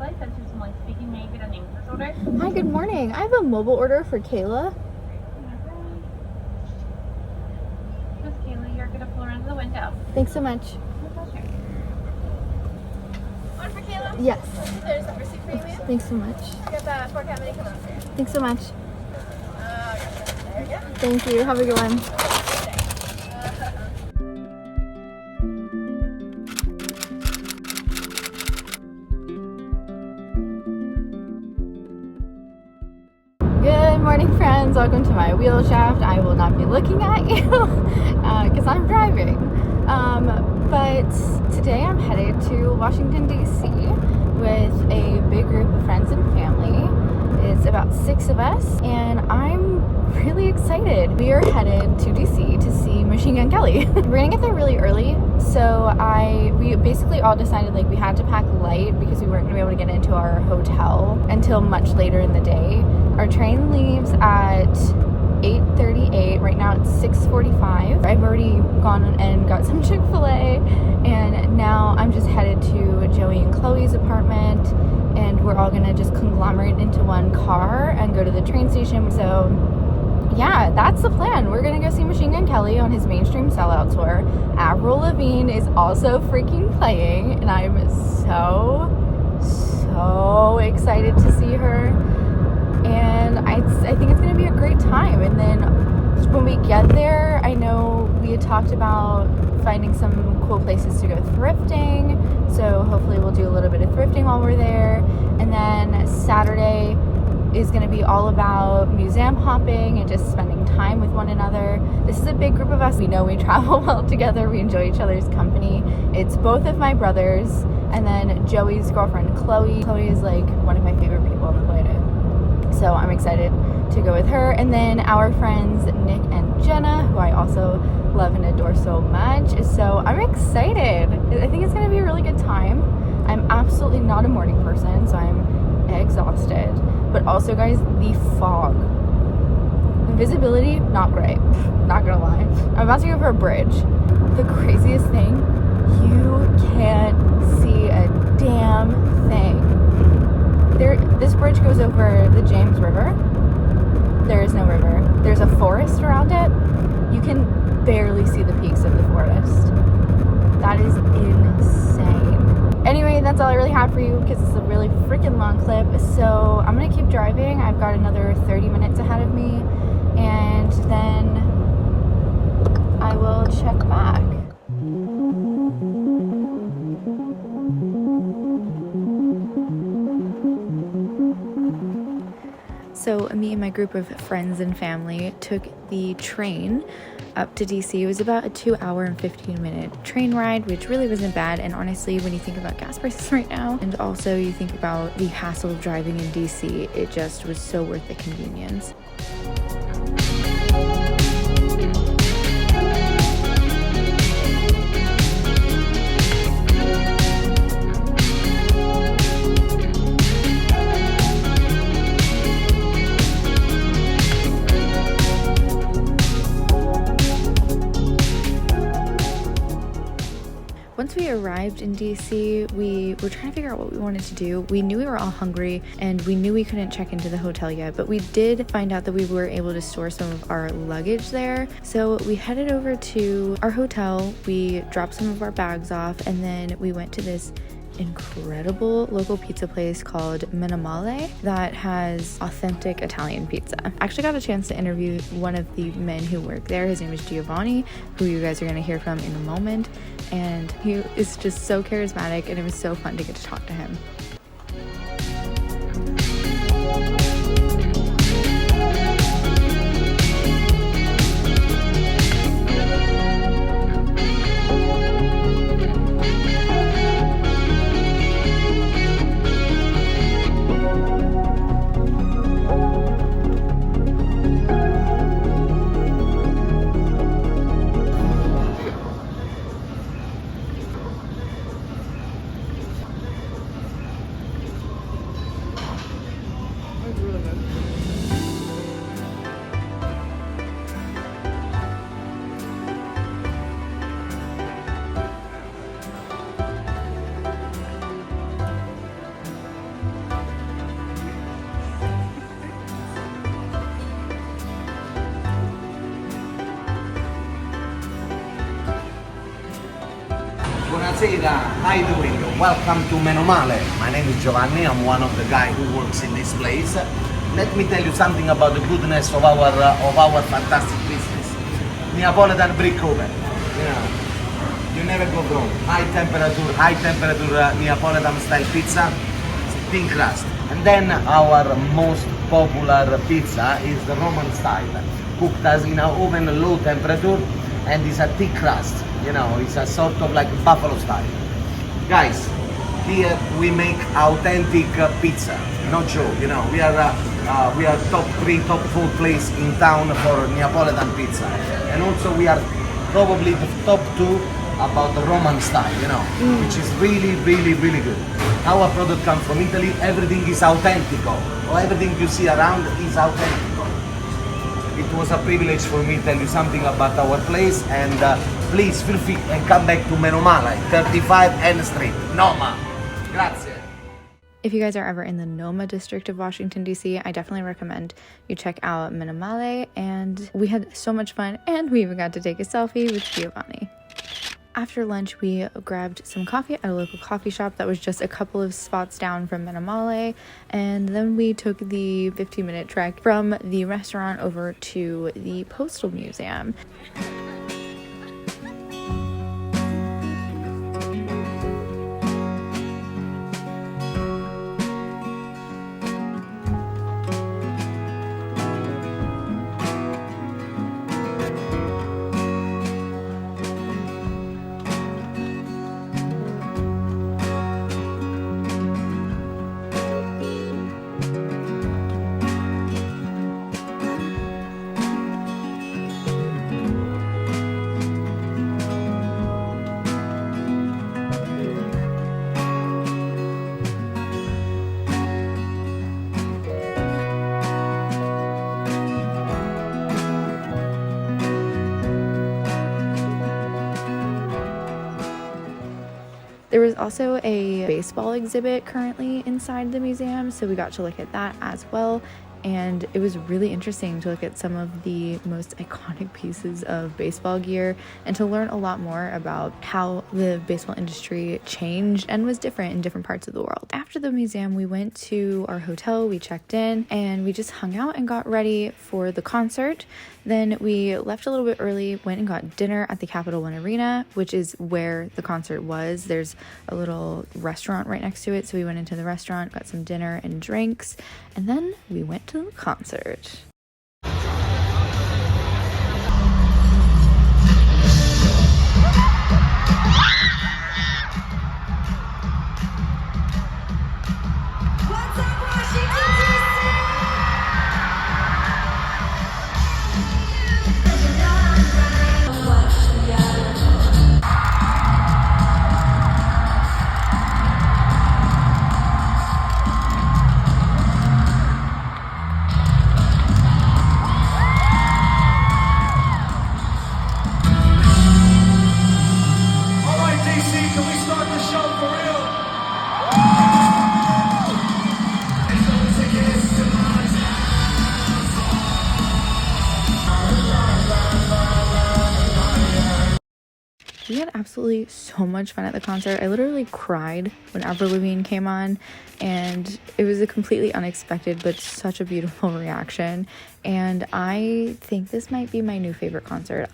flight. That's just Molly speaking. May I get a name for this order? Hi, good morning. I have a mobile order for Kayla. Miss Kayla, you're gonna pull around to the window. Thanks so much. My pleasure. One for Kayla? Yes. There's a receipt for you, ma'am. Thanks so much. You got the 4 cat mini come out for you. Thanks so much. There you go. Thank you. Have a good one. Good morning, friends. Welcome to my wheel shaft. I will not be looking at you because I'm driving. But today I'm headed to Washington, D.C. with a big group of friends and family. It's about 6 of us, and I'm really excited. We are headed to D.C. to see Machine Gun Kelly. We're gonna get there really early, so we basically all decided like we had to pack light because we weren't gonna be able to get into our hotel until much later in the day. Our train leaves at 8:38. Right now it's 6:45. I've already gone and got some Chick-fil-A, and now I'm just headed to Joey and Chloe's apartment, and we're all gonna just conglomerate into one car and go to the train station. So yeah, that's the plan. We're gonna go see Machine Gun Kelly on his mainstream sellout tour. Avril Lavigne is also freaking playing, and I'm so excited to see her. And I think it's gonna be a great time. And then when we get there, I know we had talked about finding some cool places to go thrifting, so hopefully we'll do a little bit of thrifting while we're there. And then Saturday is going to be all about museum hopping and just spending time with one another. This is a big group of us. We know we travel well together. We enjoy each other's company. It's both of my brothers and then Joey's girlfriend, Chloe. Chloe is like one of my favorite people on the planet. So I'm excited to go with her. And then our friends, Nick and Jenna, who I also love and adore so much. So I'm excited. I think it's going to be a really good time. I'm absolutely not a morning person, so I'm exhausted. But also, guys, the fog. The visibility, not great. Not gonna lie. I'm about to go for a bridge. The craziest thing, you can't see a damn thing. This bridge goes over the James River. There is no river. There's a forest around it. You can barely see the peaks of the forest. That is insane. Anyway, that's all I really have for you because it's a really freaking long clip. So I'm gonna keep driving. I've got another 30 minutes ahead of me, and then I will check back. So me and my group of friends and family took the train up to DC. It was about a 2-hour and 15-minute train ride, which really wasn't bad. And honestly, when you think about gas prices right now, and also you think about the hassle of driving in DC, it just was so worth the convenience. Once we arrived in DC, we were trying to figure out what we wanted to do. We knew we were all hungry and we knew we couldn't check into the hotel yet, but we did find out that we were able to store some of our luggage there. So we headed over to our hotel, we dropped some of our bags off, and then we went to this incredible local pizza place called Minamale that has authentic Italian pizza. I actually got a chance to interview one of the men who work there. His name is Giovanni, who you guys are going to hear from in a moment, and he is just so charismatic, and it was so fun to get to talk to him. Buonasera, how you doing? Welcome to Minamale. My name is Giovanni, I'm one of the guys who works in this place. Let me tell you something about the goodness of our fantastic business. Neapolitan brick oven. You never go wrong. High temperature Neapolitan style pizza, thin crust. And then our most popular pizza is the Roman style, cooked as in an oven low temperature, and is a thick crust. It's a sort of like buffalo style. Guys, here we make authentic pizza. No joke. We are top 3, top 4 place in town for Neapolitan pizza, and also we are probably the top 2 about the Roman style. Which is really, really, really good. Our product comes from Italy. Everything is authentico. Everything you see around is authentico. It was a privilege for me to tell you something about our place, and please feel free and come back to Minamale, 35 N Street, Noma. Grazie. If you guys are ever in the Noma district of Washington, D.C., I definitely recommend you check out Minamale, and we had so much fun, and we even got to take a selfie with Giovanni. After lunch, we grabbed some coffee at a local coffee shop that was just a couple of spots down from Minamale, and then we took the 15-minute trek from the restaurant over to the Postal Museum. There was also a baseball exhibit currently inside the museum, so we got to look at that as well. And it was really interesting to look at some of the most iconic pieces of baseball gear and to learn a lot more about how the baseball industry changed and was different in different parts of the world. After the museum, we went to our hotel, we checked in, and we just hung out and got ready for the concert. Then we left a little bit early, went and got dinner at the Capital One Arena, which is where the concert was. There's a little restaurant right next to it, so we went into the restaurant, got some dinner and drinks, and then we went to the concert. We had absolutely so much fun at the concert. I literally cried when Avril Lavigne came on, and it was a completely unexpected but such a beautiful reaction, and I think this might be my new favorite concert.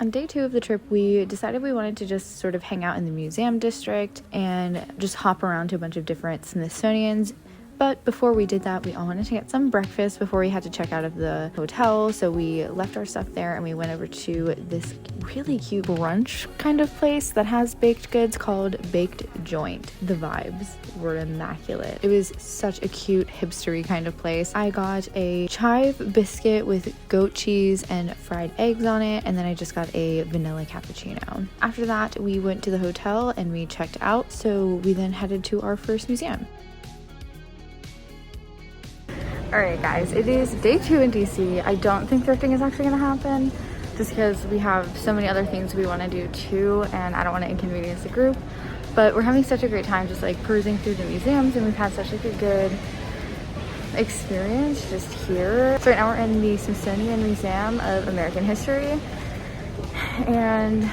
On day 2 of the trip, we decided we wanted to just sort of hang out in the museum district and just hop around to a bunch of different Smithsonians. But before we did that, we all wanted to get some breakfast before we had to check out of the hotel. So we left our stuff there and we went over to this really cute brunch kind of place that has baked goods called Baked Joint. The vibes were immaculate. It was such a cute hipstery kind of place. I got a chive biscuit with goat cheese and fried eggs on it, and then I just got a vanilla cappuccino. After that, we went to the hotel and we checked out, so we then headed to our first museum. Alright guys, it is day 2 in DC. I don't think thrifting is actually going to happen just because we have so many other things we want to do too, and I don't want to inconvenience the group. But we're having such a great time just like cruising through the museums, and we've had such like a good experience just here. So right now we're in the Smithsonian Museum of American History, and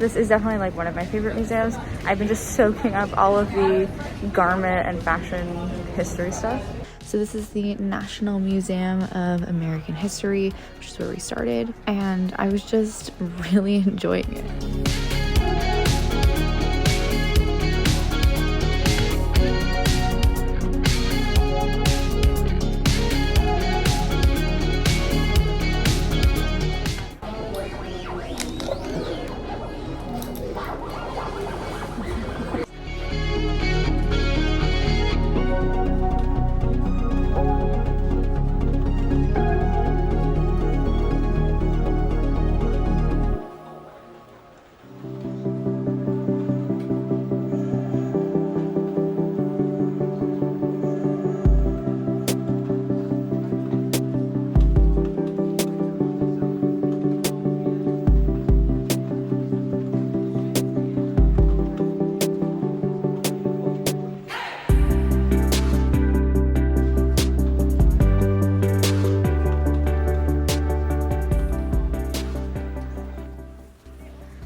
This is definitely like one of my favorite museums. I've been just soaking up all of the garment and fashion history stuff. So this is the National Museum of American History, which is where we started, and I was just really enjoying it.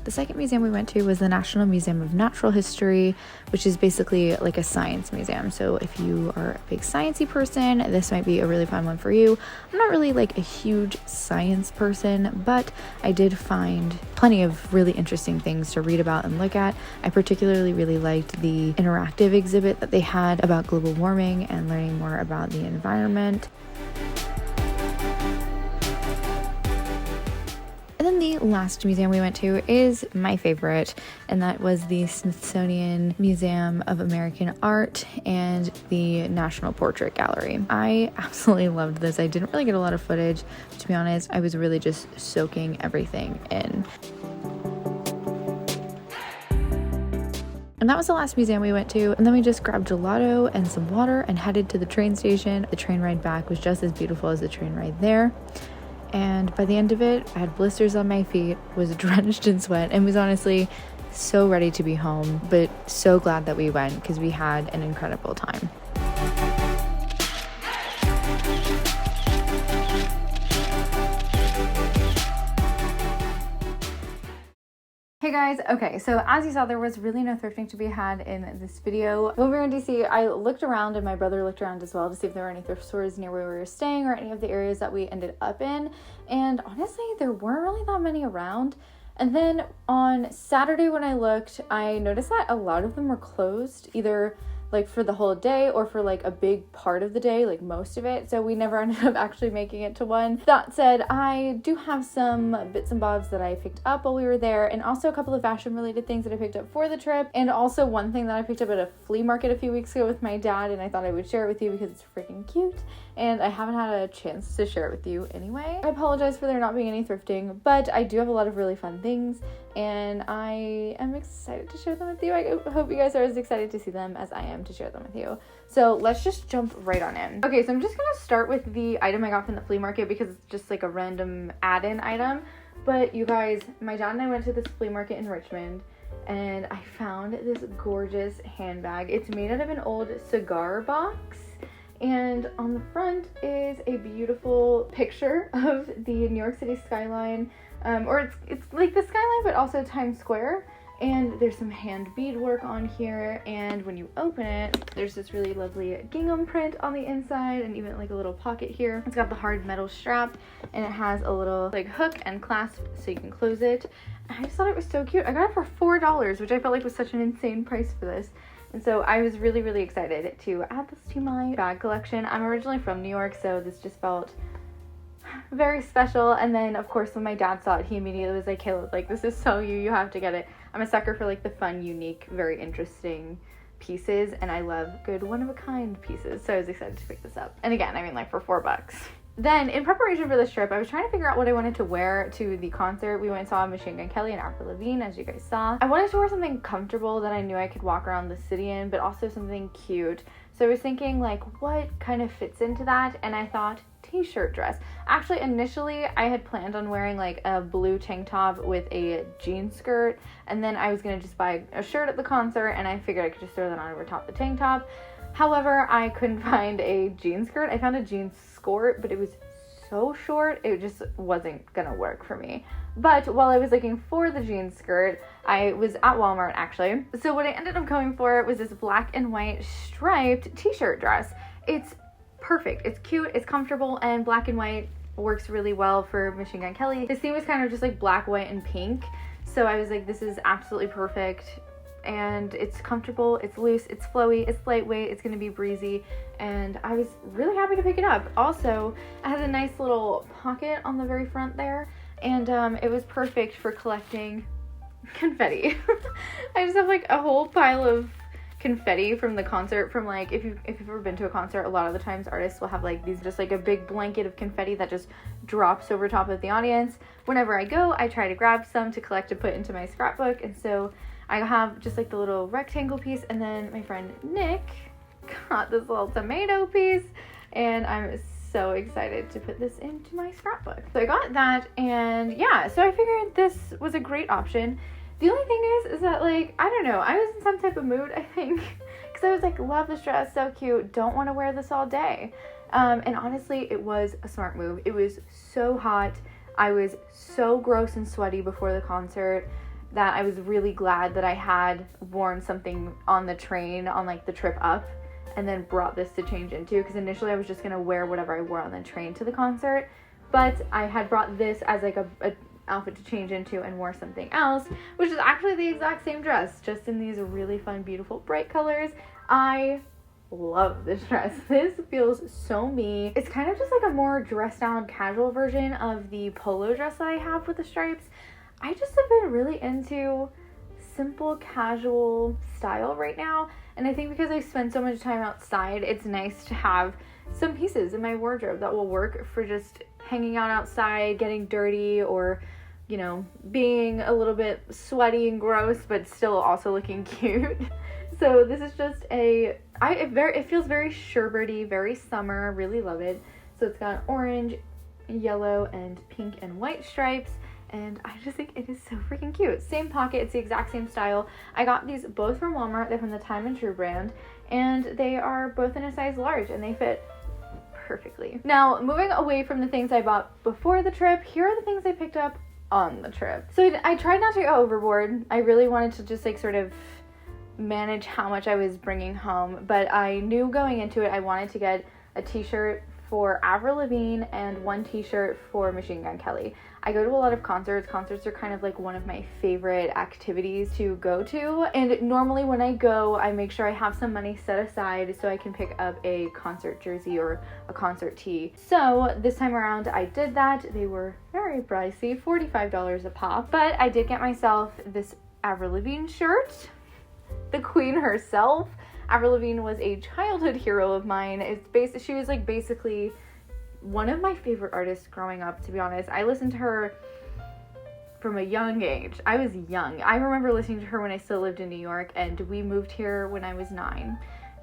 The second museum we went to was the National Museum of Natural History, which is basically like a science museum. So if you are a big sciencey person, this might be a really fun one for you. I'm not really like a huge science person, but I did find plenty of really interesting things to read about and look at. I particularly really liked the interactive exhibit that they had about global warming and learning more about the environment. And then the last museum we went to is my favorite, and that was the Smithsonian Museum of American Art and the National Portrait Gallery. I absolutely loved this. I didn't really get a lot of footage, to be honest. I was really just soaking everything in. And that was the last museum we went to, and then we just grabbed gelato and some water and headed to the train station. The train ride back was just as beautiful as the train ride there. And by the end of it, I had blisters on my feet, was drenched in sweat, and was honestly so ready to be home, but so glad that we went because we had an incredible time. Hey guys, okay, so as you saw, there was really no thrifting to be had in this video. When we were in DC, I looked around and my brother looked around as well to see if there were any thrift stores near where we were staying or any of the areas that we ended up in. And honestly, there weren't really that many around. And then on Saturday when I looked, I noticed that a lot of them were closed, either like for the whole day or for like a big part of the day, like most of it. So we never ended up actually making it to one. That said, I do have some bits and bobs that I picked up while we were there, and also a couple of fashion related things that I picked up for the trip, and also one thing that I picked up at a flea market a few weeks ago with my dad, and I thought I would share it with you because it's freaking cute, and I haven't had a chance to share it with you anyway. I apologize for there not being any thrifting, but I do have a lot of really fun things, and I am excited to share them with you. I hope you guys are as excited to see them as I am to share them with you. So let's just jump right on in. Okay, so I'm just gonna start with the item I got from the flea market because it's just like a random add-in item. But you guys, my dad and I went to this flea market in Richmond, and I found this gorgeous handbag. It's made out of an old cigar box, and on the front is a beautiful picture of the New York City skyline, or it's like the skyline but also Times Square. And there's some hand beadwork on here, and when you open it, there's this really lovely gingham print on the inside, and even like a little pocket here. It's got the hard metal strap, and it has a little like hook and clasp so you can close it. And I just thought it was so cute. I got it for $4, which I felt like was such an insane price for this. And so I was really, really excited to add this to my bag collection. I'm originally from New York, so this just felt very special. And then of course when my dad saw it, he immediately was like, Kayla, like, this is so you have to get it. I'm a sucker for like the fun, unique, very interesting pieces, and I love good one-of-a-kind pieces, so I was excited to pick this up. And again, I mean, like, for $4. Then in preparation for this trip, I was trying to figure out what I wanted to wear to the concert. We went and saw Machine Gun Kelly and Avril Lavigne, as you guys saw. I wanted to wear something comfortable that I knew I could walk around the city in, but also something cute. So I was thinking, like, what kind of fits into that? And I thought, t-shirt dress. Actually, initially, I had planned on wearing, like, a blue tank top with a jean skirt, and then I was gonna just buy a shirt at the concert, and I figured I could just throw that on over top the tank top. However, I couldn't find a jean skirt. I found a jean skirt, but it was so short, it just wasn't gonna work for me. But while I was looking for the jean skirt, I was at Walmart actually. So what I ended up going for was this black and white striped t-shirt dress. It's perfect. It's cute, it's comfortable, and black and white works really well for Machine Gun Kelly. This theme was kind of just like black, white, and pink. So I was like, this is absolutely perfect. And it's comfortable, it's loose, it's flowy, it's lightweight, it's gonna be breezy, and I was really happy to pick it up. Also, it has a nice little pocket on the very front there, and it was perfect for collecting confetti. I just have like a whole pile of confetti from the concert, from like, if you've ever been to a concert, a lot of the times artists will have like these, just like a big blanket of confetti that just drops over top of the audience. Whenever I go, I try to grab some to collect to put into my scrapbook, and so I have just like the little rectangle piece, and then my friend Nick got this little tomato piece, and I'm so excited to put this into my scrapbook. So I got that, and yeah, so I figured this was a great option. The only thing is that like, I don't know, I was in some type of mood, I think, because I was like, love this dress, so cute, don't want to wear this all day. And honestly, it was a smart move. It was so hot. I was so gross and sweaty before the concert that I was really glad that I had worn something on the train on like the trip up, and then brought this to change into, because initially I was just gonna wear whatever I wore on the train to the concert, but I had brought this as like a outfit to change into and wore something else, which is actually the exact same dress, just in these really fun, beautiful, bright colors. I love this dress. This feels so me. It's kind of just like a more dressed down casual version of the polo dress that I have with the stripes. I just have been really into simple, casual style right now, and I think because I spend so much time outside, it's nice to have some pieces in my wardrobe that will work for just hanging out outside, getting dirty, or, you know, being a little bit sweaty and gross, but still also looking cute. So this is just it feels very sherbety, very summer, really love it. So it's got orange, yellow, and pink and white stripes, and I just think it is so freaking cute. Same pocket, it's the exact same style. I got these both from Walmart. They're from the Time and True brand, and they are both in a size large, and they fit perfectly. Now, moving away from the things I bought before the trip, here are the things I picked up on the trip. So I tried not to go overboard. I really wanted to just like sort of manage how much I was bringing home, but I knew going into it I wanted to get a t-shirt for Avril Lavigne and one t-shirt for Machine Gun Kelly. I go to a lot of concerts. Concerts are kind of like one of my favorite activities to go to, and normally when I go, I make sure I have some money set aside so I can pick up a concert jersey or a concert tee. So this time around I did that. They were very pricey, $45 a pop, but I did get myself this Avril Lavigne shirt, the queen herself. Avril Lavigne was a childhood hero of mine. She was like basically one of my favorite artists growing up, to be honest. I listened to her from a young age. I was young. I remember listening to her when I still lived in New York, and we moved here when I was 9.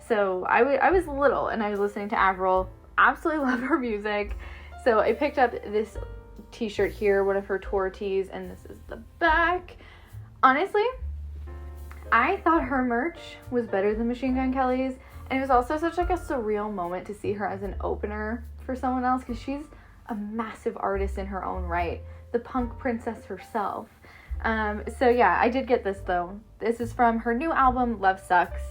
So I was little, and I was listening to Avril. Absolutely love her music. So I picked up this t-shirt here, one of her tour tees, and this is the back. Honestly, I thought her merch was better than Machine Gun Kelly's, and it was also such like a surreal moment to see her as an opener for someone else, because she's a massive artist in her own right, the punk princess herself. So yeah, I did get this though. This is from her new album, Love Sucks,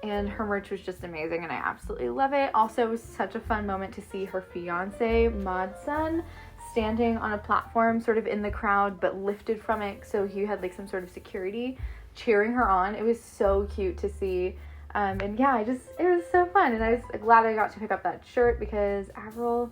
and her merch was just amazing, and I absolutely love it. Also, it was such a fun moment to see her fiance, Madsen, standing on a platform sort of in the crowd, but lifted from it, so he had like some sort of security cheering her on. It was so cute to see. And yeah, it was so fun, and I was glad I got to pick up that shirt, because Avril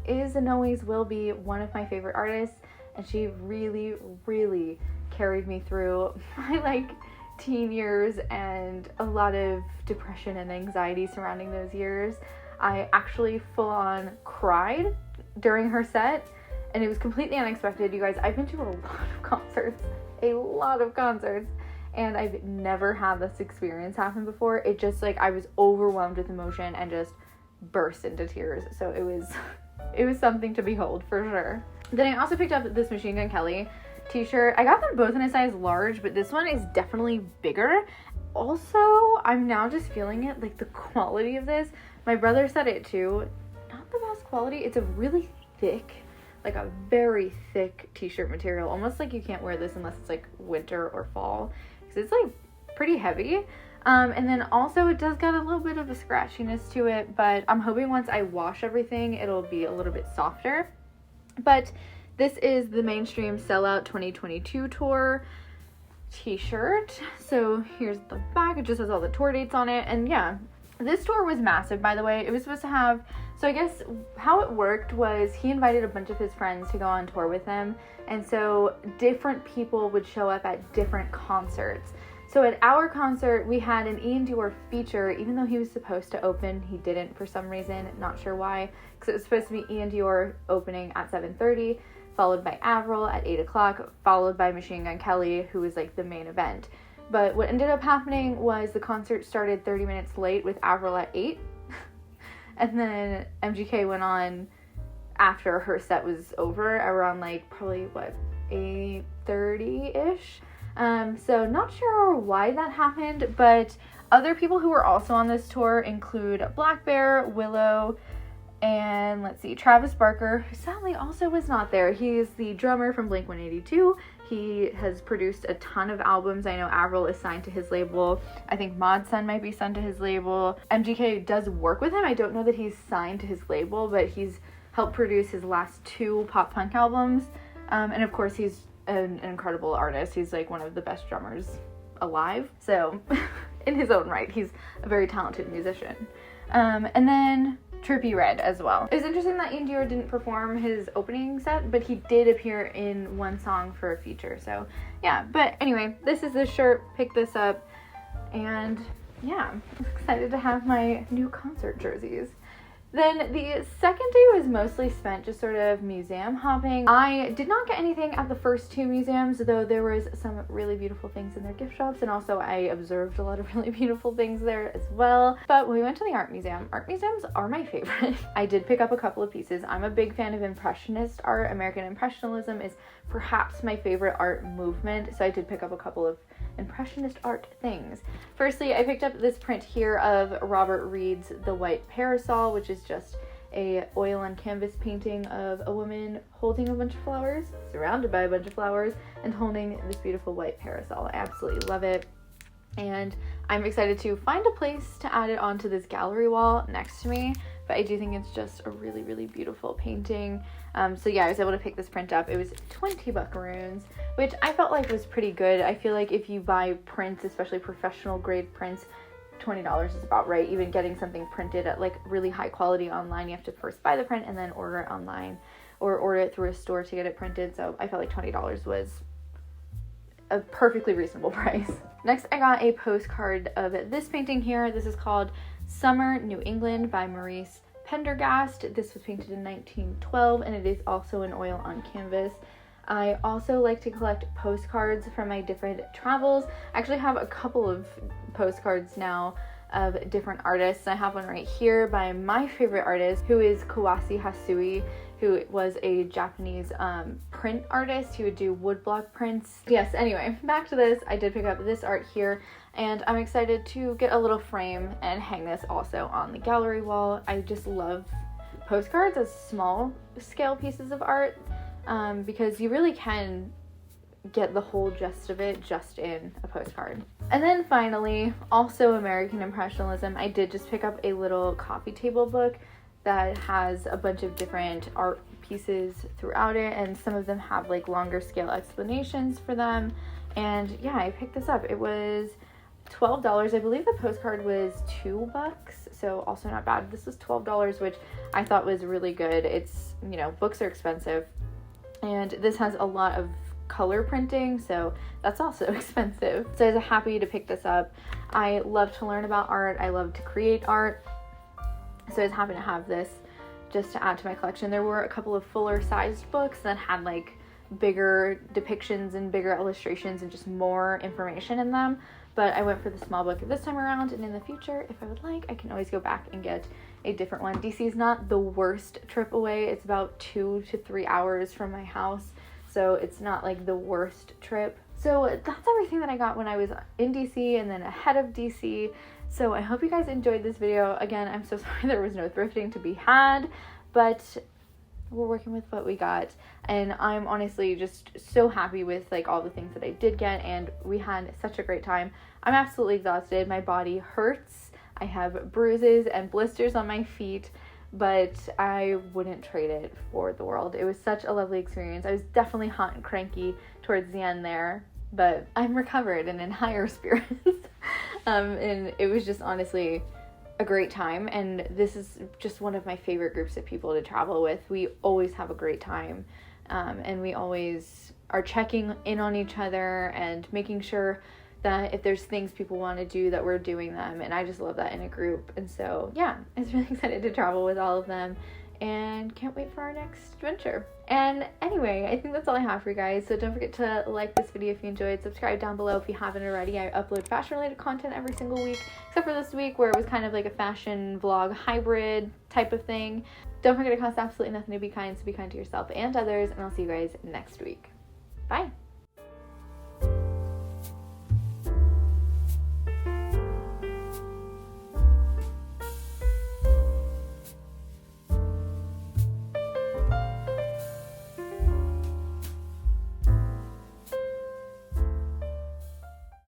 is and always will be one of my favorite artists, and she really, really carried me through my like teen years and a lot of depression and anxiety surrounding those years. I actually full on cried during her set, and it was completely unexpected. You guys, I've been to a lot of concerts, and I've never had this experience happen before. It just like, I was overwhelmed with emotion and just burst into tears. So it was something to behold for sure. Then I also picked up this Machine Gun Kelly t-shirt. I got them both in a size large, but this one is definitely bigger. Also, I'm now just feeling it, like the quality of this. My brother said it too. Not the best quality. It's a really thick, like a very thick t-shirt material, almost like you can't wear this unless it's like winter or fall, because it's like pretty heavy. And then also it does got a little bit of a scratchiness to it, but I'm hoping once I wash everything it'll be a little bit softer. But this is the Mainstream Sellout 2022 tour t-shirt. So here's the back. It just has all the tour dates on it. And yeah, this tour was massive, by the way. It was supposed to have, so I guess how it worked was he invited a bunch of his friends to go on tour with him. And so different people would show up at different concerts. So at our concert, we had an Ian Dior feature, even though he was supposed to open, he didn't for some reason, not sure why, because it was supposed to be Ian Dior opening at 7:30, followed by Avril at 8 o'clock, followed by Machine Gun Kelly, who was like the main event. But what ended up happening was the concert started 30 minutes late with Avril at 8, and then MGK went on after her set was over, around like probably, 8:30-ish? So not sure why that happened, but other people who were also on this tour include Black Bear, Willow, and let's see, Travis Barker, who sadly also was not there. He's the drummer from Blink-182. He has produced a ton of albums. I know Avril is signed to his label. I think Mod Sun might be signed to his label. MGK does work with him. I don't know that he's signed to his label, but he's helped produce his last 2 pop punk albums. And of course, he's an incredible artist. He's like one of the best drummers alive. So in his own right, he's a very talented musician. And then Trippie Redd as well. It was interesting that Ian Dior didn't perform his opening set, but he did appear in one song for a feature. So yeah, but anyway, this is the shirt. Pick this up, and yeah, I'm excited to have my new concert jerseys. Then the second day was mostly spent just sort of museum hopping. I did not get anything at the first 2 museums, though there was some really beautiful things in their gift shops, and also I observed a lot of really beautiful things there as well. But when we went to the art museum, art museums are my favorite. I did pick up a couple of pieces. I'm a big fan of Impressionist art. American Impressionism is perhaps my favorite art movement, so I did pick up a couple of Impressionist art things. Firstly, I picked up this print here of Robert Reed's The White Parasol, which is just a oil on canvas painting of a woman holding a bunch of flowers, surrounded by a bunch of flowers, and holding this beautiful white parasol. I absolutely love it. And I'm excited to find a place to add it onto this gallery wall next to me, but I do think it's just a really, really beautiful painting. So yeah, I was able to pick this print up. It was 20 buckaroons, which I felt like was pretty good. I feel like if you buy prints, especially professional grade prints, $20 is about right. Even getting something printed at like really high quality online, you have to first buy the print and then order it online or order it through a store to get it printed. So I felt like $20 was a perfectly reasonable price. Next, I got a postcard of this painting here. This is called Summer, New England by Maurice Pendergast. This was painted in 1912, and it is also an oil on canvas. I also like to collect postcards from my different travels. I actually have a couple of postcards now of different artists. I have one right here by my favorite artist, who is Kawase Hasui, who was a Japanese print artist. He would do woodblock prints. Yes, anyway, back to this. I did pick up this art here, and I'm excited to get a little frame and hang this also on the gallery wall. I just love postcards as small scale pieces of art, because you really can get the whole gist of it just in a postcard. And then finally, also American Impressionism, I did just pick up a little coffee table book that has a bunch of different art pieces throughout it, and some of them have like longer scale explanations for them. And yeah, I picked this up. It was $12. I believe the postcard was $2, so also not bad. This was $12, which I thought was really good. It's, you know, books are expensive, and this has a lot of color printing, so that's also expensive. So I was happy to pick this up. I love to learn about art. I love to create art. So I was happy to have this just to add to my collection. There were a couple of fuller sized books that had like bigger depictions and bigger illustrations and just more information in them, but I went for the small book this time around, and in the future, if I would like, I can always go back and get a different one. DC is not the worst trip away. It's about 2 to 3 hours from my house, so it's not like the worst trip. So that's everything that I got when I was in DC and then ahead of DC. So I hope you guys enjoyed this video. Again, I'm so sorry there was no thrifting to be had, but we're working with what we got, and I'm honestly just so happy with like all the things that I did get, and we had such a great time. I'm absolutely exhausted. My body hurts. I have bruises and blisters on my feet, but I wouldn't trade it for the world. It was such a lovely experience. I was definitely hot and cranky towards the end there, but I'm recovered and in higher spirits. And it was just honestly a great time, and this is just one of my favorite groups of people to travel with. We always have a great time, and we always are checking in on each other and making sure that if there's things people want to do, that we're doing them, and I just love that in a group. And so yeah, I was really excited to travel with all of them and can't wait for our next adventure. And anyway, I think that's all I have for you guys, so don't forget to like this video if you enjoyed, subscribe down below if you haven't already. I upload fashion related content every single week, except for this week where it was kind of like a fashion vlog hybrid type of thing. Don't forget, it costs absolutely nothing to be kind, so be kind to yourself and others, and I'll see you guys next week. Bye.